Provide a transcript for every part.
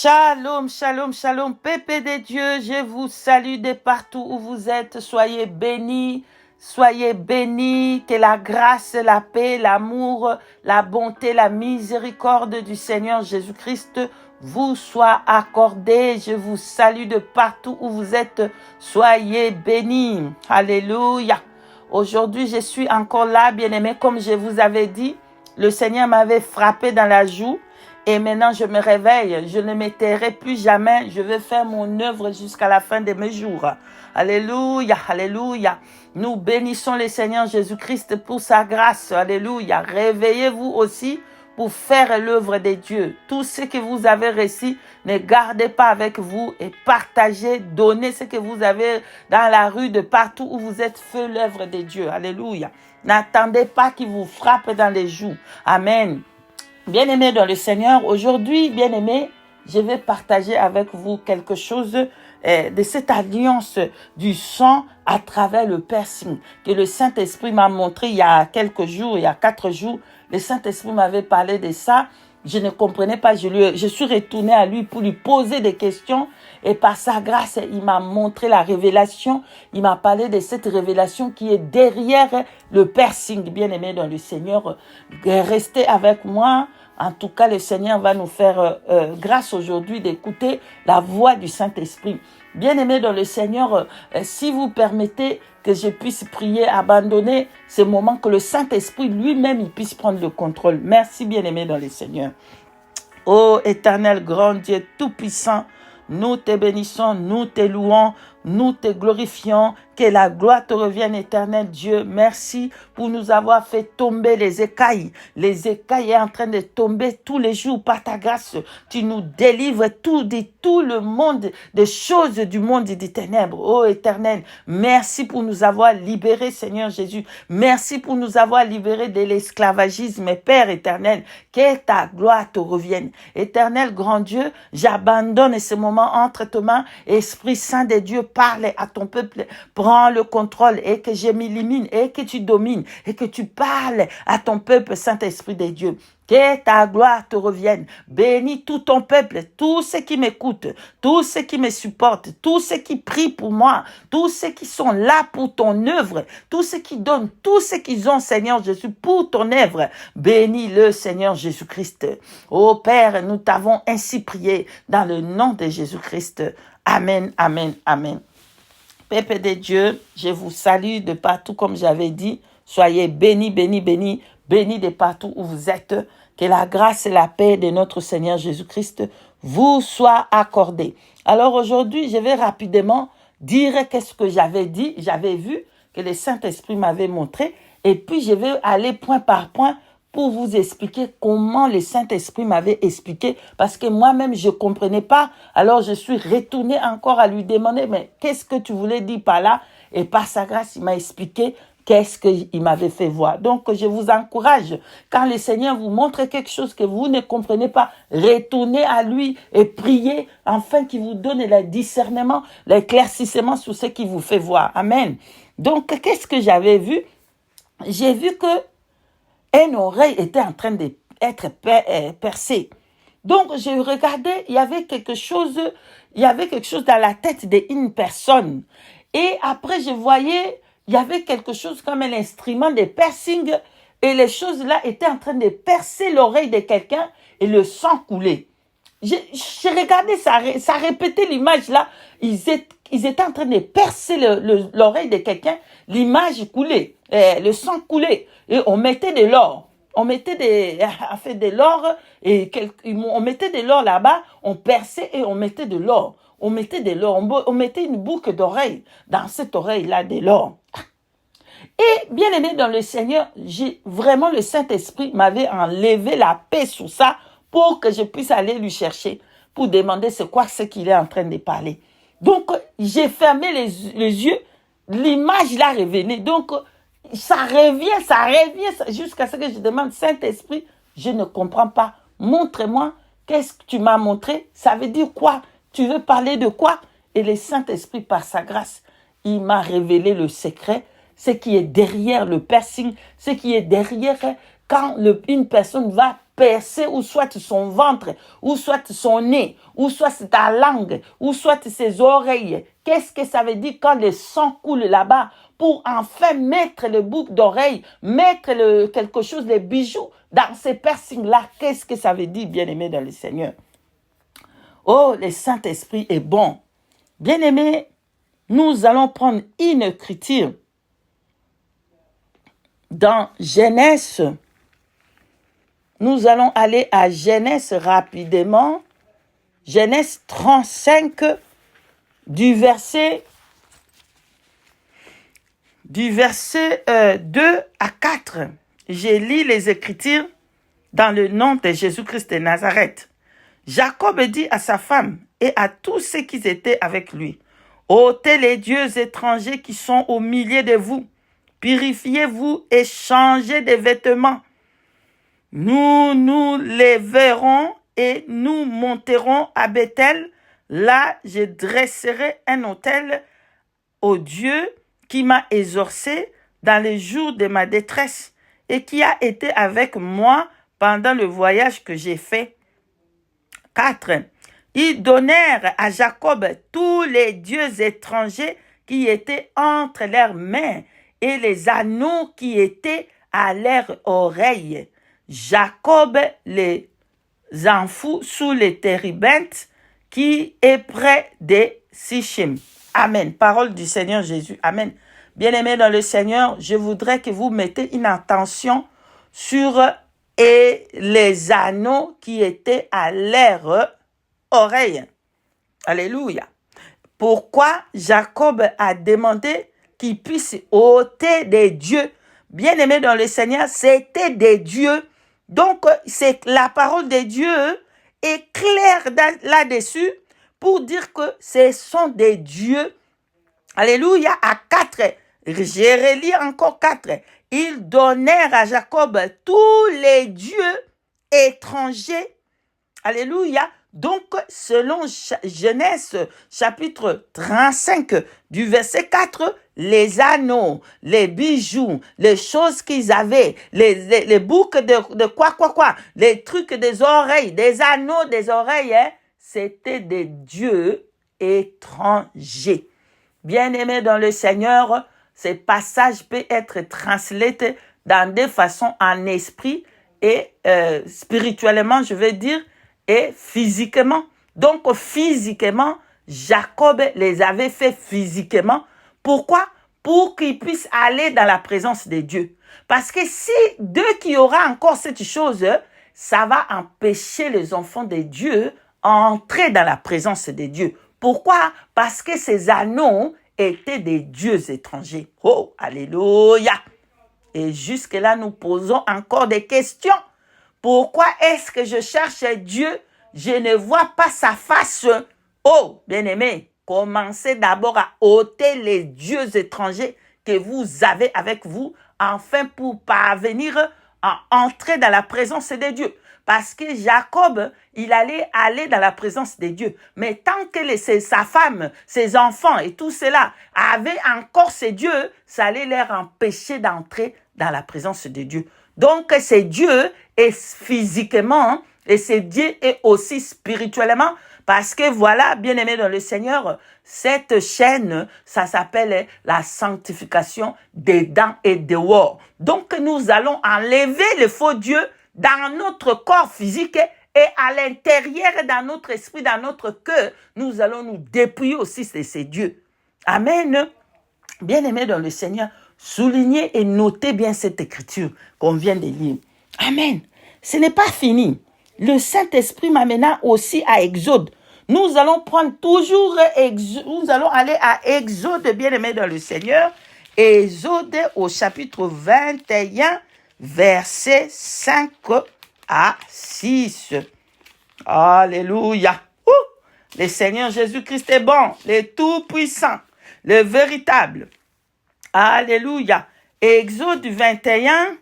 Shalom, shalom, shalom, peuple de Dieu, je vous salue de partout où vous êtes, soyez bénis, que la grâce, la paix, l'amour, la bonté, la miséricorde du Seigneur Jésus-Christ vous soit accordée. Je vous salue de partout où vous êtes, soyez bénis, alléluia. Aujourd'hui, je suis encore là, bien-aimés, comme je vous avais dit, le Seigneur m'avait frappé dans la joue. Et maintenant, je me réveille. Je ne me tairai plus jamais. Je vais faire mon œuvre jusqu'à la fin de mes jours. Alléluia, alléluia. Nous bénissons le Seigneur Jésus-Christ pour sa grâce. Alléluia. Réveillez-vous aussi pour faire l'œuvre de Dieu. Tout ce que vous avez reçu, ne gardez pas avec vous et partagez, donnez ce que vous avez dans la rue, de partout où vous êtes, faites l'œuvre de Dieu. Alléluia. N'attendez pas qu'il vous frappe dans les joues. Amen. Bien-aimés dans le Seigneur, aujourd'hui, bien-aimés, je vais partager avec vous quelque chose de cette alliance du sang à travers le piercing que le Saint-Esprit m'a montré il y a quelques jours, il y a 4 jours. Le Saint-Esprit m'avait parlé de ça. Je ne comprenais pas. Je suis retournée à lui pour lui poser des questions. Et par sa grâce, il m'a montré la révélation. Il m'a parlé de cette révélation qui est derrière le piercing. Bien-aimé dans le Seigneur, restez avec moi. En tout cas, le Seigneur va nous faire grâce aujourd'hui d'écouter la voix du Saint-Esprit. Bien-aimé dans le Seigneur, si vous permettez que je puisse prier, abandonner ce moment, que le Saint-Esprit lui-même il puisse prendre le contrôle. Merci, bien-aimé dans le Seigneur. Ô éternel grand Dieu tout-puissant, nous te bénissons, nous te louons, nous te glorifions. Que la gloire te revienne, éternel Dieu. Merci pour nous avoir fait tomber les écailles. Les écailles sont en train de tomber tous les jours par ta grâce. Tu nous délivres tout le monde, des choses du monde des ténèbres. Oh éternel, merci pour nous avoir libérés, Seigneur Jésus. Merci pour nous avoir libérés de l'esclavagisme, Père éternel. Que ta gloire te revienne. Éternel grand Dieu, j'abandonne ce moment entre tes mains. Esprit Saint de Dieu, parle à ton peuple. Prends le contrôle et que je m'illumine et que tu domines et que tu parles à ton peuple, Saint-Esprit de Dieu. Que ta gloire te revienne. Bénis tout ton peuple, tous ceux qui m'écoutent, tous ceux qui me supportent, tous ceux qui prient pour moi, tous ceux qui sont là pour ton œuvre, tous ceux qui donnent, tous ceux qu'ils ont, Seigneur Jésus, pour ton œuvre. Bénis le Seigneur Jésus-Christ. Ô Père, nous t'avons ainsi prié dans le nom de Jésus-Christ. Amen, amen, amen. Peuple de Dieu, je vous salue de partout comme j'avais dit. Soyez bénis, bénis, bénis, bénis de partout où vous êtes. Que la grâce et la paix de notre Seigneur Jésus-Christ vous soient accordées. Alors aujourd'hui, je vais rapidement dire qu'est-ce que j'avais dit. J'avais vu que le Saint-Esprit m'avait montré. Et puis, je vais aller point par point pour vous expliquer comment le Saint-Esprit m'avait expliqué, parce que moi-même, je ne comprenais pas. Alors, je suis retournée encore à lui demander, mais qu'est-ce que tu voulais dire par là? Et par sa grâce, il m'a expliqué qu'est-ce qu'il m'avait fait voir. Donc, je vous encourage, quand le Seigneur vous montre quelque chose que vous ne comprenez pas, retournez à lui et priez, afin qu'il vous donne le discernement, l'éclaircissement sur ce qu'il vous fait voir. Amen. Donc, qu'est-ce que j'avais vu? J'ai vu que une oreille était en train d'être percée. Donc, je regardais, il y avait quelque chose dans la tête d'une personne. Et après, je voyais, il y avait quelque chose comme un instrument de piercing, et les choses là étaient en train de percer l'oreille de quelqu'un, et le sang coulait. Je regardais, ça répétait l'image là. Ils étaient en train de percer l'oreille de quelqu'un. L'image coulait, le sang coulait. Et on mettait de l'or. On mettait de l'or et on mettait de l'or là-bas. On perçait et on mettait de l'or. On mettait de l'or. On mettait une boucle d'oreille dans cette oreille-là de l'or. Et bien aimé dans le Seigneur, vraiment le Saint-Esprit m'avait enlevé la paix sur ça, pour que je puisse aller lui chercher, pour demander c'est quoi ce qu'il est en train de parler. Donc, j'ai fermé les yeux, l'image l'a revenue. Donc, ça revient, jusqu'à ce que je demande, Saint-Esprit, je ne comprends pas. Montre-moi, qu'est-ce que tu m'as montré? Ça veut dire quoi? Tu veux parler de quoi? Et le Saint-Esprit, par sa grâce, il m'a révélé le secret, ce qui est derrière le piercing, ce qui est derrière quand une personne va percer, ou soit son ventre, ou soit son nez, ou soit ta langue, ou soit ses oreilles. Qu'est-ce que ça veut dire quand le sang coule là-bas? Pour enfin mettre le boucle d'oreille, mettre quelque chose, les bijoux dans ces piercings-là. Qu'est-ce que ça veut dire, bien-aimé dans le Seigneur? Oh, le Saint-Esprit est bon. Bien-aimé, nous allons prendre une écriture dans Genèse. Nous allons aller à Genèse rapidement. Genèse 35, du verset 2 à 4. J'ai lu les Écritures dans le nom de Jésus-Christ de Nazareth. Jacob dit à sa femme et à tous ceux qui étaient avec lui, ôtez les dieux étrangers qui sont au milieu de vous, purifiez-vous et changez de vêtements. Nous nous lèverons et nous monterons à Bethel. Là, je dresserai un autel au Dieu qui m'a exaucé dans les jours de ma détresse et qui a été avec moi pendant le voyage que j'ai fait. 4. Ils donnèrent à Jacob tous les dieux étrangers qui étaient entre leurs mains et les anneaux qui étaient à leurs oreilles. Jacob les enfout sous les térébintes qui est près de Sichem. Amen. Parole du Seigneur Jésus. Amen. Bien-aimés dans le Seigneur, je voudrais que vous mettez une attention sur les anneaux qui étaient à leurs oreilles. Alléluia. Pourquoi Jacob a demandé qu'il puisse ôter des dieux? Bien-aimés dans le Seigneur, c'était des dieux. Donc, c'est la parole de Dieu est claire là-dessus pour dire que ce sont des dieux. Alléluia. À 4. J'ai relis encore 4. Ils donnèrent à Jacob tous les dieux étrangers. Alléluia. Donc, selon Genèse chapitre 35 du verset 4, les anneaux, les bijoux, les choses qu'ils avaient, les boucles de quoi, les trucs des oreilles, des anneaux des oreilles, c'était des dieux étrangers. Bien-aimés dans le Seigneur, ces passages peuvent être translatés dans des façons en esprit et spirituellement, je veux dire, et physiquement. Donc, physiquement, Jacob les avait fait physiquement. Pourquoi? Pour qu'ils puissent aller dans la présence de Dieu. Parce que si Dieu qui aura encore cette chose, ça va empêcher les enfants de Dieu à entrer dans la présence de Dieu. Pourquoi? Parce que ces anneaux étaient des dieux étrangers. Oh, alléluia! Et jusque-là, nous posons encore des questions. Pourquoi est-ce que je cherche Dieu? Je ne vois pas sa face. Oh, bien-aimé, commencez d'abord à ôter les dieux étrangers que vous avez avec vous, afin pour parvenir à entrer dans la présence de Dieu. Parce que Jacob, il allait aller dans la présence de Dieu. Mais tant que sa femme, ses enfants et tout cela avaient encore ces dieux, ça allait leur empêcher d'entrer dans la présence de Dieu. Donc, c'est Dieu est physiquement et c'est Dieu est aussi spirituellement. Parce que voilà, bien-aimés dans le Seigneur, cette chaîne, ça s'appelle la sanctification des dents et dehors. Donc, nous allons enlever le faux Dieu dans notre corps physique et à l'intérieur, dans notre esprit, dans notre cœur, nous allons nous dépouiller aussi de ces dieux. Amen. Bien-aimés dans le Seigneur, soulignez et notez bien cette écriture qu'on vient de lire. Amen. Ce n'est pas fini. Le Saint-Esprit m'amena aussi à Exode. Nous allons prendre toujours nous allons aller à Exode, bien-aimés dans le Seigneur. Exode au chapitre 21, versets 5 à 6. Alléluia. Le Seigneur Jésus-Christ est bon, le Tout-Puissant, le véritable. Alléluia. Exode 21,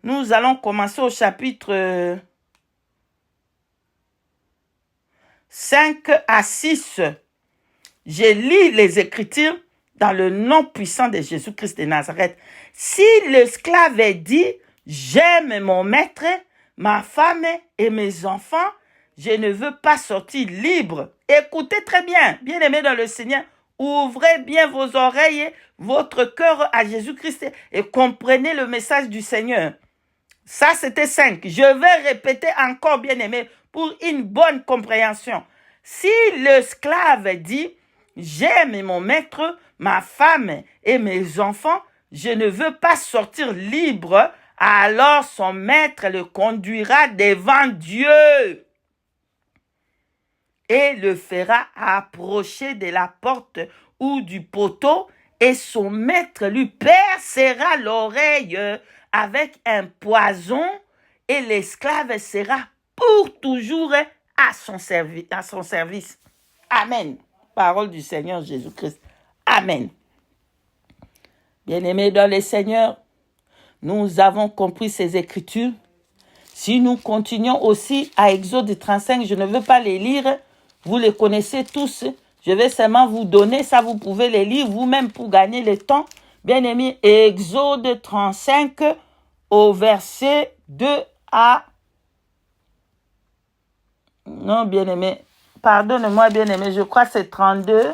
nous allons commencer au chapitre 5 à 6. Je lis les Écritures dans le nom puissant de Jésus-Christ de Nazareth. Si l'esclave dit « J'aime mon maître », ma femme et mes enfants, je ne veux pas sortir libre. Écoutez très bien, bien-aimés dans le Seigneur, ouvrez bien vos oreilles, votre cœur à Jésus-Christ et comprenez le message du Seigneur. Ça, c'était 5. Je vais répéter encore, bien-aimé, pour une bonne compréhension. Si l'esclave dit, j'aime mon maître, ma femme et mes enfants, je ne veux pas sortir libre, alors son maître le conduira devant Dieu et le fera approcher de la porte ou du poteau, et son maître lui percera l'oreille avec un poison, et l'esclave sera pour toujours à son service. Amen. Parole du Seigneur Jésus-Christ. Amen. Bien-aimés dans le Seigneur, nous avons compris ces Écritures. Si nous continuons aussi à Exode 35, je ne veux pas les lire, vous les connaissez tous. Je vais seulement vous donner, ça vous pouvez les lire vous-même pour gagner le temps. Bien-aimés, Exode 35 au verset 2 à... Non, bien-aimé, pardonne-moi, bien-aimé, je crois que c'est 32.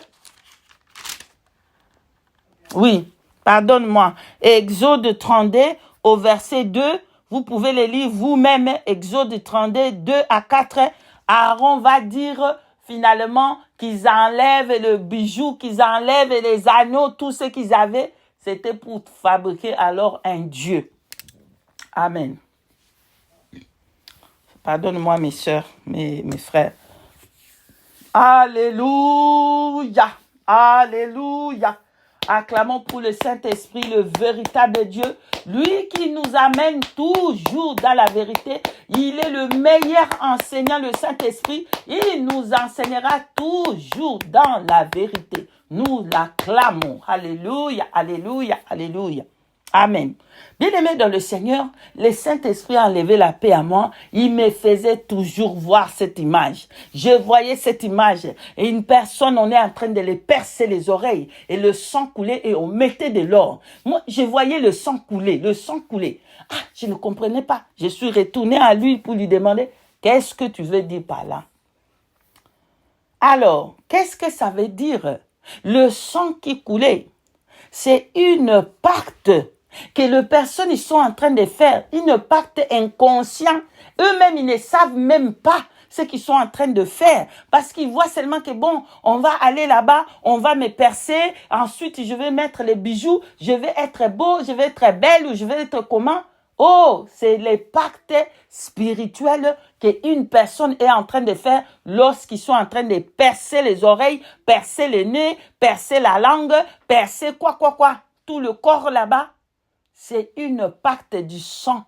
Oui, pardonne-moi. Exode 32 au verset 2, vous pouvez les lire vous-même. Exode 32, 2 à 4. Aaron va dire finalement qu'ils enlèvent le bijou, qu'ils enlèvent les anneaux, tout ce qu'ils avaient. C'était pour fabriquer alors un Dieu. Amen. Pardonne-moi mes soeurs, mes frères. Alléluia. Alléluia. Acclamons pour le Saint-Esprit, le véritable Dieu, lui qui nous amène toujours dans la vérité. Il est le meilleur enseignant, le Saint-Esprit. Il nous enseignera toujours dans la vérité. Nous l'acclamons. Alléluia, alléluia, alléluia. Amen. Bien-aimé dans le Seigneur, le Saint-Esprit a enlevé la paix à moi. Il me faisait toujours voir cette image. Je voyais cette image et une personne, on est en train de les percer les oreilles et le sang coulait et on mettait de l'or. Moi, je voyais le sang couler, le sang couler. Ah, je ne comprenais pas. Je suis retourné à lui pour lui demander, qu'est-ce que tu veux dire par là? Alors, qu'est-ce que ça veut dire? Le sang qui coulait, c'est une pacte que les personnes ils sont en train de faire, une pacte inconscient. Eux-mêmes, ils ne savent même pas ce qu'ils sont en train de faire. Parce qu'ils voient seulement que bon, on va aller là-bas, on va me percer, ensuite je vais mettre les bijoux, je vais être beau, je vais être belle ou je vais être comment? Oh, c'est les pactes spirituels qu'une personne est en train de faire lorsqu'ils sont en train de percer les oreilles, percer le nez, percer la langue, percer quoi, tout le corps là-bas. C'est une pacte du sang.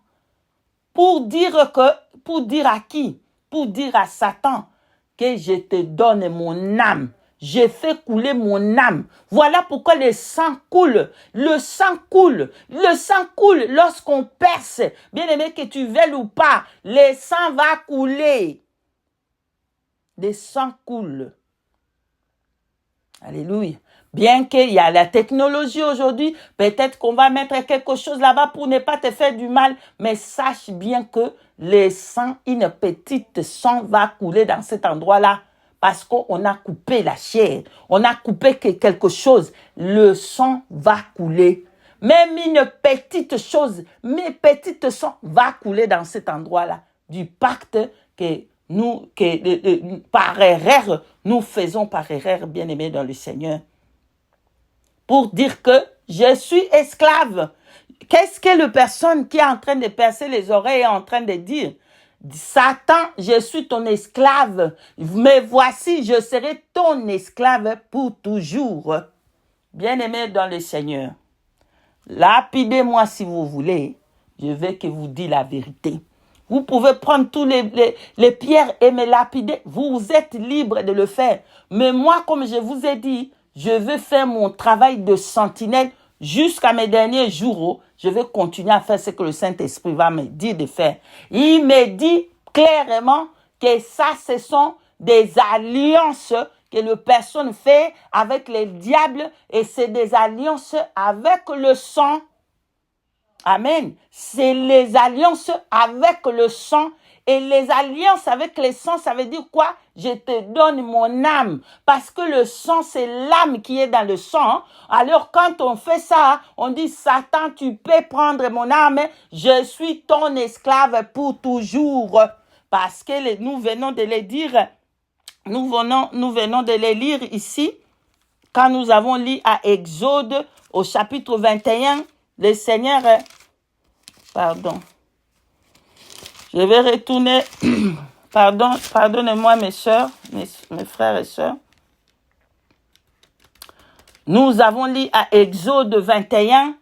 Pour dire à qui? Pour dire à Satan que je te donne mon âme. Je fais couler mon âme. Voilà pourquoi le sang coule. Le sang coule. Le sang coule lorsqu'on perce. Bien aimé, que tu veuilles ou pas, le sang va couler. Le sang coule. Alléluia. Bien qu'il y a la technologie aujourd'hui, peut-être qu'on va mettre quelque chose là-bas pour ne pas te faire du mal, mais sache bien que le sang, une petite sang va couler dans cet endroit-là parce qu'on a coupé la chair, on a coupé quelque chose, le sang va couler. Même une petite chose, mais petite sang va couler dans cet endroit-là du pacte par erreur, nous faisons par erreur, bien-aimés dans le Seigneur. Pour dire que je suis esclave. Qu'est-ce que la personne qui est en train de percer les oreilles est en train de dire? Satan, je suis ton esclave, mais voici, je serai ton esclave pour toujours. Bien-aimé dans le Seigneur, lapidez-moi si vous voulez, je vais que vous dites la vérité. Vous pouvez prendre tous les pierres et me lapider, vous êtes libre de le faire. Mais moi, comme je vous ai dit, je veux faire mon travail de sentinelle jusqu'à mes derniers jours. Je vais continuer à faire ce que le Saint-Esprit va me dire de faire. Il me dit clairement que ça, ce sont des alliances que la personne fait avec les diables et c'est des alliances avec le sang. Amen. C'est les alliances avec le sang. Et les alliances avec le sang, ça veut dire quoi? Je te donne mon âme. Parce que le sang, c'est l'âme qui est dans le sang. Alors, quand on fait ça, on dit, Satan, tu peux prendre mon âme. Je suis ton esclave pour toujours. Parce que nous venons de les dire, nous venons de les lire ici. Quand nous avons lu à Exode, au chapitre 21, le Seigneur, pardon, je vais retourner, pardonnez-moi mes sœurs, mes frères et sœurs. Nous avons lu à Exode 21,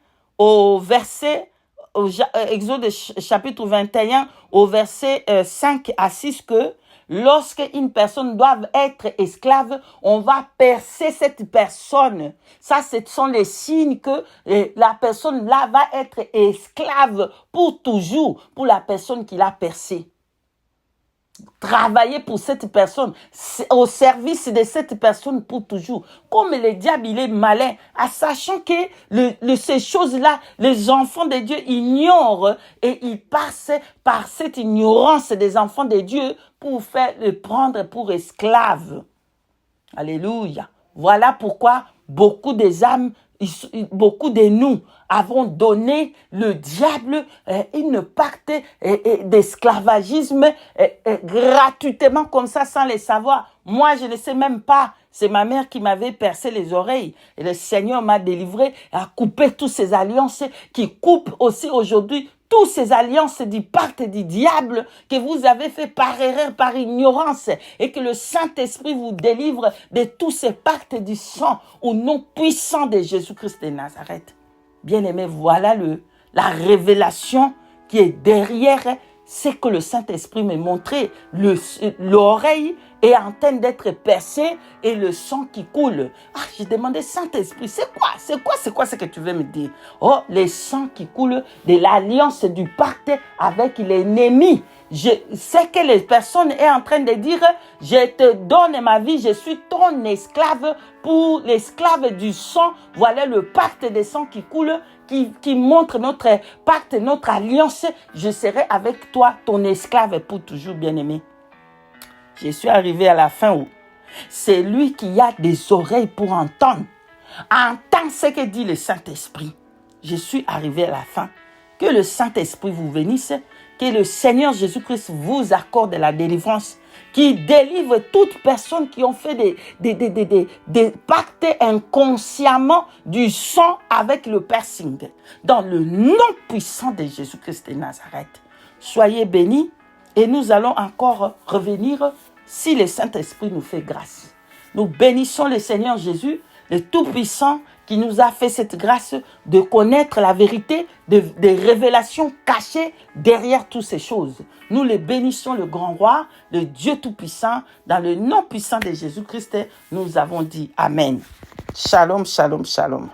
Exode chapitre 21, au verset 5 à 6, que lorsque une personne doit être esclave, on va percer cette personne. Ça, ce sont les signes que la personne là va être esclave pour toujours, pour la personne qui l'a percée. Travailler pour cette personne, au service de cette personne pour toujours. Comme le diable, il est malin, en sachant que ces choses-là, les enfants de Dieu ignorent et ils passent par cette ignorance des enfants de Dieu pour les prendre pour esclaves. Alléluia. Voilà pourquoi beaucoup des âmes, beaucoup de nous avons donné le diable une pacte d'esclavagisme gratuitement comme ça sans le savoir. Moi, je ne sais même pas. C'est ma mère qui m'avait percé les oreilles. Et le Seigneur m'a délivré, a coupé toutes ces alliances qui coupent aussi aujourd'hui toutes ces alliances du pacte du diable que vous avez fait par erreur, par ignorance, et que le Saint-Esprit vous délivre de tous ces pactes du sang au nom puissant de Jésus-Christ de Nazareth. Bien-aimés, voilà la révélation qui est derrière ce que le Saint-Esprit m'a montré. L'oreille est en train d'être percée et le sang qui coule. Ah, j'ai demandé, Saint-Esprit, c'est quoi ce que tu veux me dire? Oh, le sang qui coule de l'alliance du pacte avec l'ennemi. C'est que les personnes sont en train de dire, je te donne ma vie, je suis ton esclave pour l'esclave du sang. Voilà le pacte de sang qui coule, qui montre notre pacte, notre alliance. Je serai avec toi, ton esclave pour toujours, bien-aimé. Je suis arrivé à la fin où c'est lui qui a des oreilles pour entendre. Entends ce que dit le Saint-Esprit. Je suis arrivé à la fin. Que le Saint-Esprit vous bénisse. Que le Seigneur Jésus-Christ vous accorde la délivrance. Qui délivre toute personne qui ont fait des pactes inconsciemment du sang avec le piercing. Dans le nom puissant de Jésus-Christ de Nazareth. Soyez bénis. Et nous allons encore revenir si le Saint-Esprit nous fait grâce. Nous bénissons le Seigneur Jésus, le Tout-Puissant, qui nous a fait cette grâce de connaître la vérité, des révélations cachées derrière toutes ces choses. Nous le bénissons, le grand roi, le Dieu Tout-Puissant. Dans le nom puissant de Jésus-Christ, nous avons dit Amen. Shalom, shalom, shalom.